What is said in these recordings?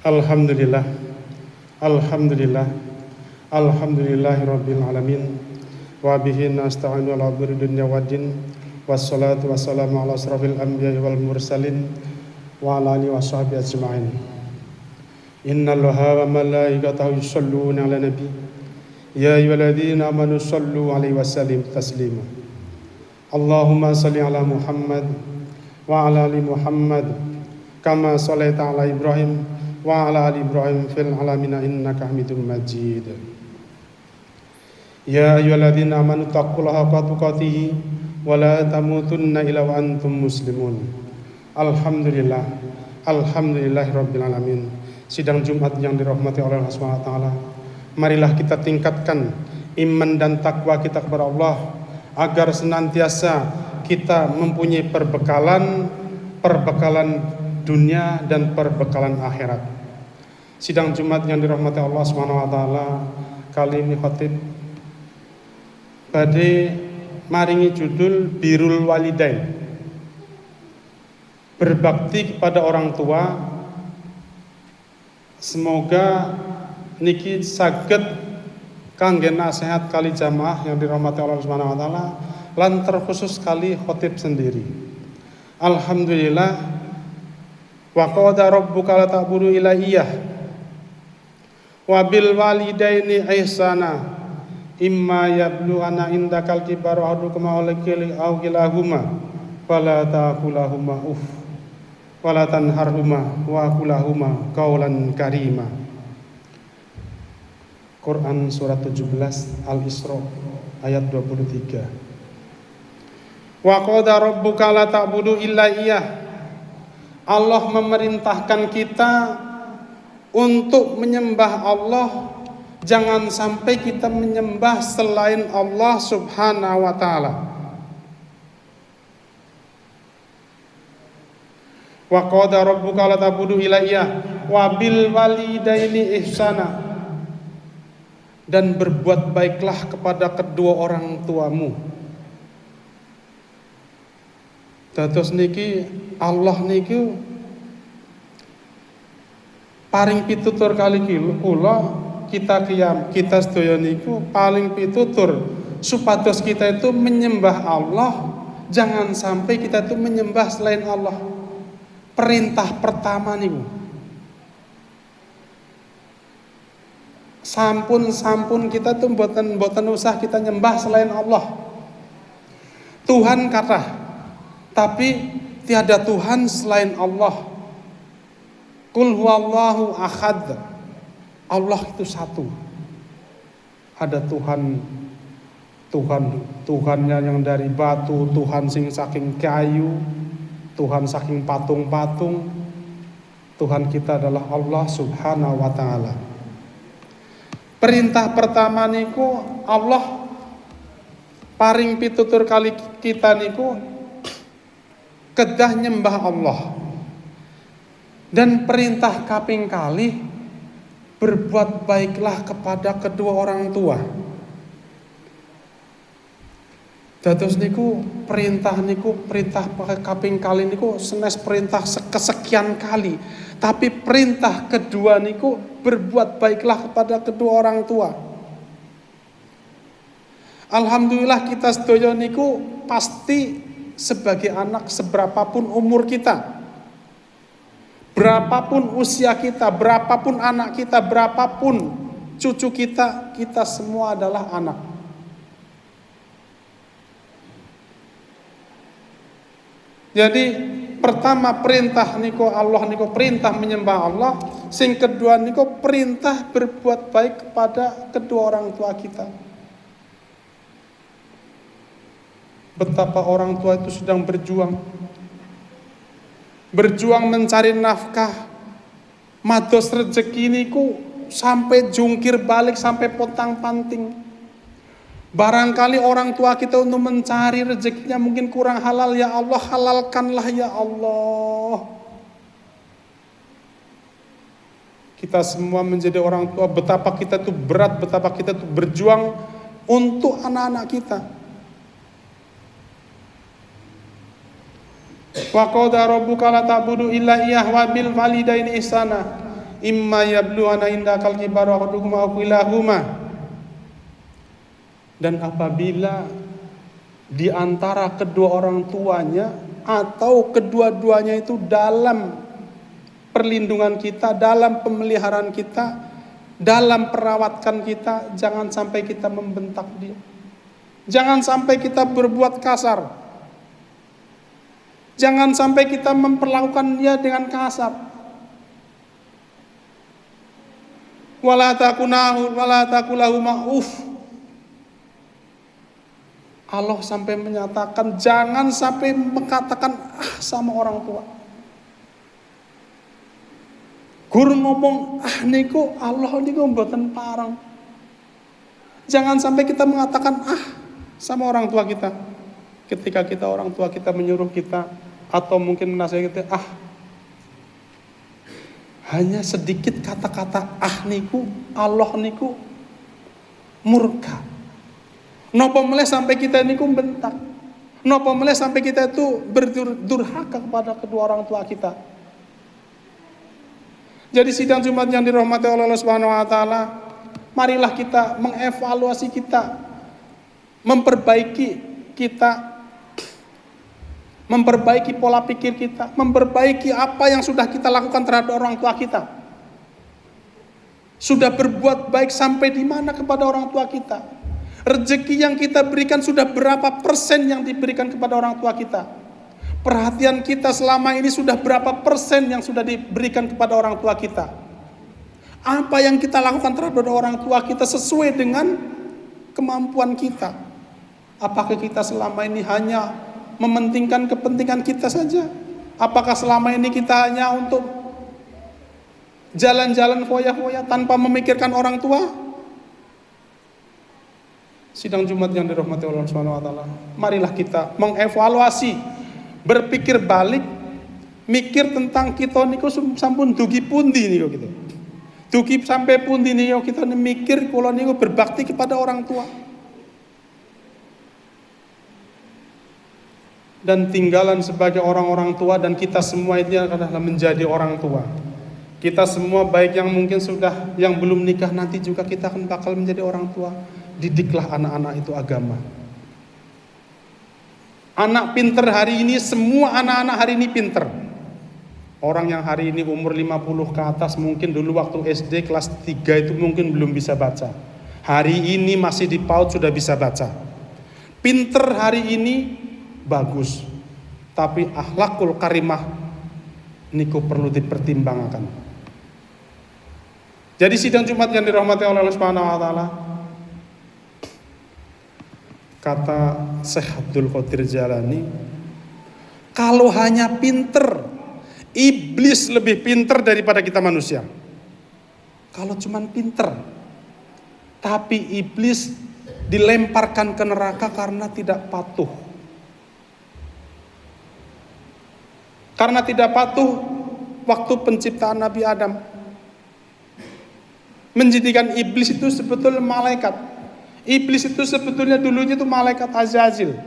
Alhamdulillah, Alhamdulillah, Alhamdulillahirabbil alamin. Wa bihi nasta'inu ala umuri dunya waddin. Wassalatu wassalamu ala asrofil anbiya'i wal mursalin wa ala alihi washabbihi ajma'in. Innallaha wa malaikatahu yusholluna ala nabi. Ya ayyuhalladzina amanu shollu alaihi wasallimu taslima. Allahumma shalli ala Muhammad wa ala ali Muhammad kama shallaita ala Ibrahim wa ala ali Ibrahim fil alamin innaka Hamidum Majid. Ya ayyuhalladzina amanu taqullaha haqqa tuqatih wa la tamutunna illa wa antum muslimun. Alhamdulillah, alhamdulillahirabbil alamin. Sidang Jumat yang dirahmati oleh Allah Subhanahu wa taala. Marilah kita tingkatkan iman dan takwa kita kepada Allah agar senantiasa kita mempunyai perbekalan dunia dan perbekalan akhirat. Sidang Jumat yang dirahmati Allah Subhanahu wa taala, kali ini khatib badhe maringi judul Birrul Walidain. Berbakti kepada orang tua. Semoga niki saged kangge nasihat kali jamaah yang dirahmati Allah Subhanahu wa taala lan terkhusus kali khatib sendiri. Alhamdulillah, wa qada rabbuka la ta'budu illa iyyah wa bil walidaini ihsana imma yablughanna indakal kibara ahaduhuma aw kilahuma fala taqulahuma uff wala tanharhuma wa qulahuma qaulan karima. Quran surat 17 Al-Isra ayat 23. Wa qada rabbuka la ta'budu illa iyyah. Allah memerintahkan kita untuk menyembah Allah, jangan sampai kita menyembah selain Allah Subhanahu wa taala. Wa qada rabbuka la ta'budu illa iyyah wa bil walidaini ihsana. Dan berbuat baiklah kepada kedua orang tuamu. Dados niki Allah niki paring pitutur kali kula kita sedaya niku paling pitutur supados kita itu menyembah Allah, jangan sampai kita itu menyembah selain Allah. Perintah pertama niku. Sampun kita tuh mboten usah kita nyembah selain Allah. Tuhan kathah, tapi tiada Tuhan selain Allah. Qul huwallahu ahad. Allah itu satu. Ada Tuhannya yang dari batu, Tuhan sing saking kayu, Tuhan saking patung-patung. Tuhan kita adalah Allah Subhanahu wa taala. Perintah pertama niku Allah paring pitutur kali kita niku kedah nyembah Allah. Dan perintah kaping kali berbuat baiklah kepada kedua orang tua. Dados niku perintah kaping kali niku senes perintah kesekian kali. Tapi perintah kedua niku berbuat baiklah kepada kedua orang tua. Alhamdulillah kita sedaya niku pasti sebagai anak seberapapun umur kita, berapapun usia kita, berapapun anak kita, berapapun cucu kita, kita semua adalah anak. Jadi pertama perintah niku Allah niku perintah menyembah Allah, sing kedua niku perintah berbuat baik kepada kedua orang tua kita. Betapa orang tua itu sedang berjuang mencari nafkah, mados rezeki niku sampai jungkir balik, sampai pontang-panting. Barangkali orang tua kita untuk mencari rezekinya mungkin kurang halal, ya Allah halalkanlah ya Allah. Kita semua menjadi orang tua, betapa kita tuh berat, betapa kita tuh berjuang untuk anak-anak kita. Wa qada rabbuka la ta'budu illa iyyah wa bil walidaini ihsana. imma yablughana indakal kibaru ahaduhuma aw kilahuma. Dan apabila di antara kedua orang tuanya atau kedua-duanya itu dalam perlindungan kita, dalam pemeliharaan kita, dalam perawatan kita, jangan sampai kita membentak dia. Jangan sampai kita berbuat kasar. Jangan sampai kita memperlakukan dia dengan kasar. Wala taqulahu ma'uf. Allah sampai menyatakan jangan sampai mengatakan sama orang tua. Guru ngomong niku Allah niku mboten parang. Jangan sampai kita mengatakan sama orang tua kita. Ketika orang tua kita menyuruh kita atau mungkin menasihati kita, hanya sedikit kata-kata niku Allah niku murka. Napa meleh sampai kita niku bentak. Napa meleh sampai kita itu berdurhaka kepada kedua orang tua kita. Jadi sidang Jumat yang dirahmati oleh Allah Subhanahu wa taala, marilah kita mengevaluasi kita, memperbaiki kita, memperbaiki pola pikir kita, memperbaiki apa yang sudah kita lakukan terhadap orang tua kita. Sudah berbuat baik sampai di mana kepada orang tua kita? Rezeki yang kita berikan sudah berapa persen yang diberikan kepada orang tua kita? Perhatian kita selama ini sudah berapa persen yang sudah diberikan kepada orang tua kita? Apa yang kita lakukan terhadap orang tua kita sesuai dengan kemampuan kita? Apakah kita selama ini hanya mementingkan kepentingan kita saja? Apakah selama ini kita hanya untuk jalan-jalan foya-foya tanpa memikirkan orang tua? Sidang Jumat yang dirahmati Allah Subhanahu wa taala, marilah kita mengevaluasi, berpikir balik, mikir tentang kita niku sampun dugi pundi niku gitu. Dugi sampai pundi niku kita mikir kula niku berbakti kepada orang tua. Dan tinggalan sebagai orang-orang tua, dan kita semua ini adalah menjadi orang tua. Kita semua baik yang mungkin sudah, yang belum nikah, nanti juga kita akan bakal menjadi orang tua. Didiklah anak-anak itu agama. Anak pinter hari ini, semua anak-anak hari ini pinter. Orang yang hari ini umur 50 ke atas, mungkin dulu waktu SD kelas 3 itu mungkin belum bisa baca. Hari ini masih di PAUD sudah bisa baca. Pinter hari ini bagus, tapi akhlakul karimah niku perlu dipertimbangkan. Jadi sidang Jumat yang dirahmati oleh Allah Subhanahu wa taala, kata Syekh Abdul Qadir Jalani, kalau hanya pinter, iblis lebih pinter daripada kita manusia. Kalau cuman pinter, tapi iblis dilemparkan ke neraka karena tidak patuh. Karena tidak patuh waktu penciptaan Nabi Adam. Menjadikan iblis itu sebetulnya malaikat. Iblis itu sebetulnya dulunya itu malaikat Azazil,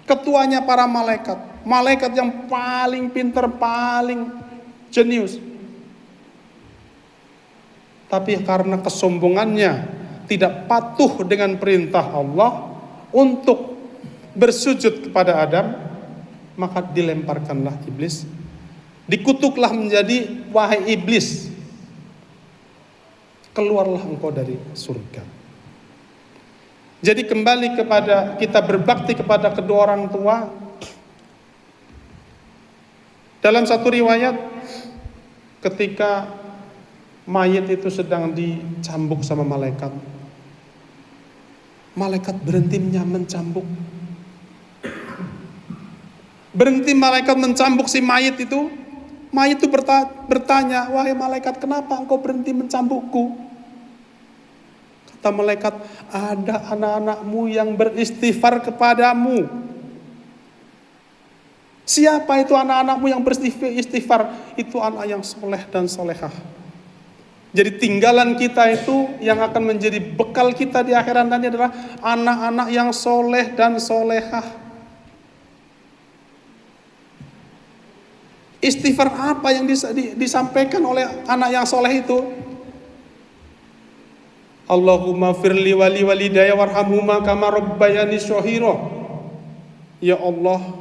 ketuanya para malaikat, malaikat yang paling pintar, paling jenius. Tapi karena kesombongannya, tidak patuh dengan perintah Allah untuk bersujud kepada Adam, maka dilemparkanlah iblis, dikutuklah menjadi, wahai iblis, keluarlah engkau dari surga. Jadi kembali kepada kita berbakti kepada kedua orang tua. Dalam satu riwayat, ketika mayit itu sedang dicambuk sama malaikat, malaikat berhenti mencambuk. Berhenti malaikat mencambuk si mayit itu. Mayit itu bertanya, wahai malaikat, kenapa engkau berhenti mencambukku? Kata malaikat, ada anak-anakmu yang beristighfar kepadamu. Siapa itu anak-anakmu yang beristighfar? Itu anak yang soleh dan solehah. Jadi tinggalan kita itu yang akan menjadi bekal kita di akhirat nanti adalah anak-anak yang soleh dan solehah. Istighfar apa yang disampaikan oleh anak yang soleh itu? Allahumma firli wali walidayya warhamhuma kama rabbayani shaghira. Ya Allah,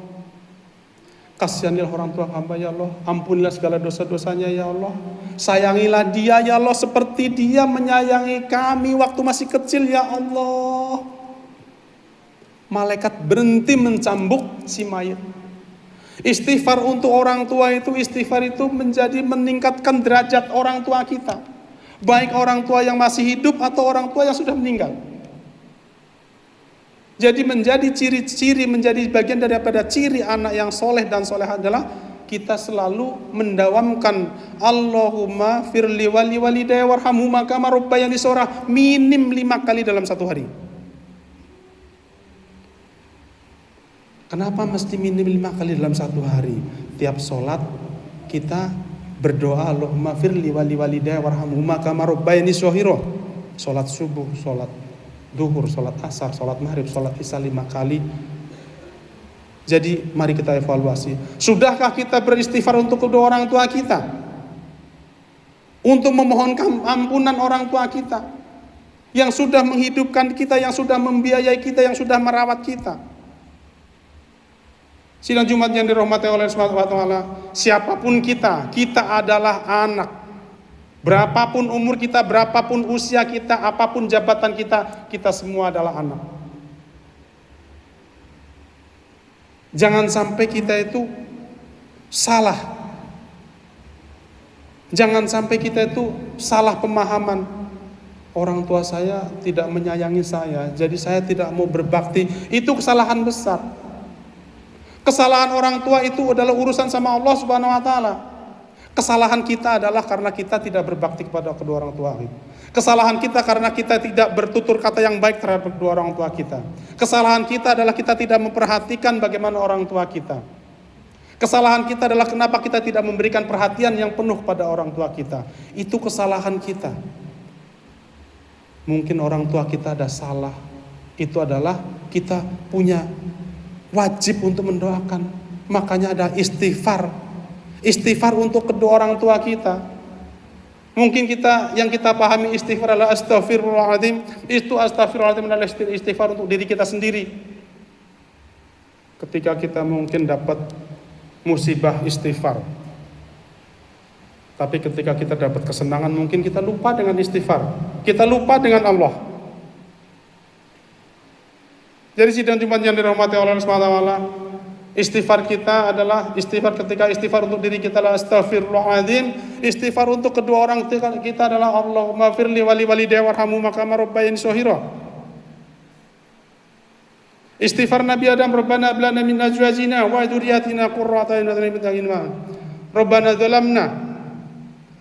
kasihanilah orang tua hamba ya Allah, ampunilah segala dosa-dosanya ya Allah, sayangilah dia ya Allah seperti dia menyayangi kami waktu masih kecil ya Allah. Malaikat berhenti mencambuk si mayit. Istighfar untuk orang tua itu, istighfar itu menjadi meningkatkan derajat orang tua kita, baik orang tua yang masih hidup atau orang tua yang sudah meninggal. Jadi menjadi ciri-ciri, menjadi bagian daripada ciri anak yang soleh dan soleh adalah kita selalu mendawamkan Allahumma firli wali walidayya warhamhuma kama rabbayani shaghira minim 5 kali dalam satu hari. Kenapa mesti minim 5 kali dalam satu hari? Tiap sholat kita berdoa Allahumma firli wali walidayya warhamhuma kama rabbayani shaghira. Sholat subuh, sholat duhur, sholat asar, sholat maghrib, sholat isya 5 kali. Jadi mari kita evaluasi. Sudahkah kita beristighfar untuk kedua orang tua kita? Untuk memohonkan ampunan orang tua kita yang sudah menghidupkan kita, yang sudah membiayai kita, yang sudah merawat kita. Sidang Jumat yang dirahmati oleh Allah Subhanahu wa taala, siapapun kita adalah anak. Berapapun umur kita, berapapun usia kita, apapun jabatan kita semua adalah anak. Jangan sampai kita itu salah. Jangan sampai kita itu salah pemahaman. Orang tua saya tidak menyayangi saya, jadi saya tidak mau berbakti. Itu kesalahan besar. Kesalahan orang tua itu adalah urusan sama Allah Subhanahu wa taala. Kesalahan kita adalah karena kita tidak berbakti kepada kedua orang tua kita. Kesalahan kita karena kita tidak bertutur kata yang baik terhadap kedua orang tua kita. Kesalahan kita adalah kita tidak memperhatikan bagaimana orang tua kita. Kesalahan kita adalah kenapa kita tidak memberikan perhatian yang penuh pada orang tua kita. Itu kesalahan kita. Mungkin orang tua kita ada salah. Itu adalah kita punya wajib untuk mendoakan. Makanya ada istighfar. Istighfar untuk kedua orang tua kita. Mungkin yang kita pahami istighfar adalah astaghfirullahaladzim. Itu astaghfirullahaladzim adalah istighfar untuk diri kita sendiri. Ketika kita mungkin dapat musibah istighfar. Tapi ketika kita dapat kesenangan mungkin kita lupa dengan istighfar. Kita lupa dengan Allah. Jadi sidang Jumat yang dirahmati Allah Subhanahu wa taala, istighfar kita adalah istighfar ketika istighfar untuk diri kita adalah astaghfirullahaladzim. Istighfar untuk kedua orang kita adalah Allahumma firli wali walidayya warhamhuma kama rabbayani shaghira. Istighfar Nabi Adam, Rabbana hab lana min azwajina wa dzurriyyatina qurrata a'yun waj'alna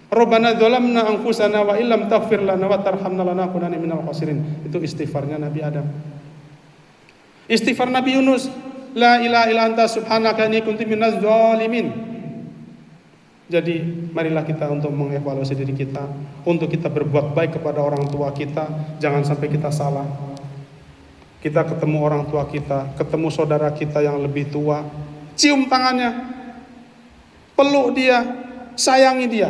Rabbana dzalamna anfusana wa illam taghfir lana wa tarhamna lanakunanna minal khasirin. Itu istighfarnya Nabi Adam. Istighfar Nabi Yunus, la ilaha illa anta subhanaka inni kuntu minaz zalimin. Jadi marilah kita untuk mengevaluasi diri kita, untuk kita berbuat baik kepada orang tua kita. Jangan sampai kita salah. Kita ketemu orang tua kita, ketemu saudara kita yang lebih tua, cium tangannya, peluk dia, sayangi dia.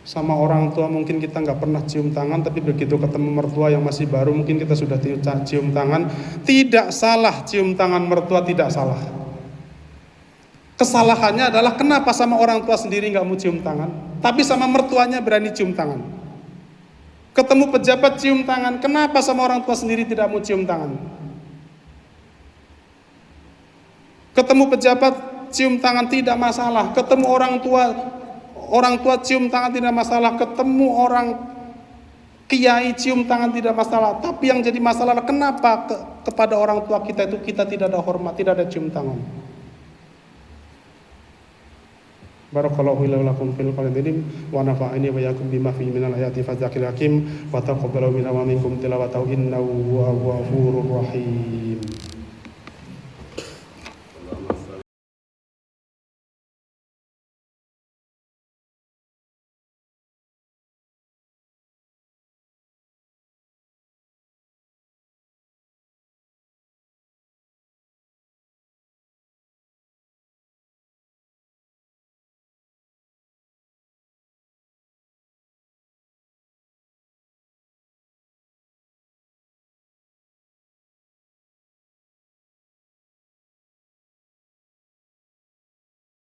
Sama orang tua mungkin kita nggak pernah cium tangan, tapi begitu ketemu mertua yang masih baru mungkin kita sudah cium tangan. Tidak salah cium tangan mertua, tidak salah. Kesalahannya adalah kenapa sama orang tua sendiri nggak mau cium tangan, tapi sama mertuanya berani cium tangan. Ketemu pejabat cium tangan, kenapa sama orang tua sendiri tidak mau cium tangan? Ketemu pejabat cium tangan tidak masalah, ketemu orang tua cium tangan tidak masalah, ketemu orang kiai cium tangan tidak masalah. Tapi yang jadi masalah kenapa kepada orang tua kita itu kita tidak ada hormat, tidak ada cium tangan. Barakallahu lakum fil Qur'an wa nafa'ani wa iyyakum bima fihi minal ayati fadzakiril hakim wa taqabbalu minna wa minkum tilawatahu innahu huwal ghafurur rahim.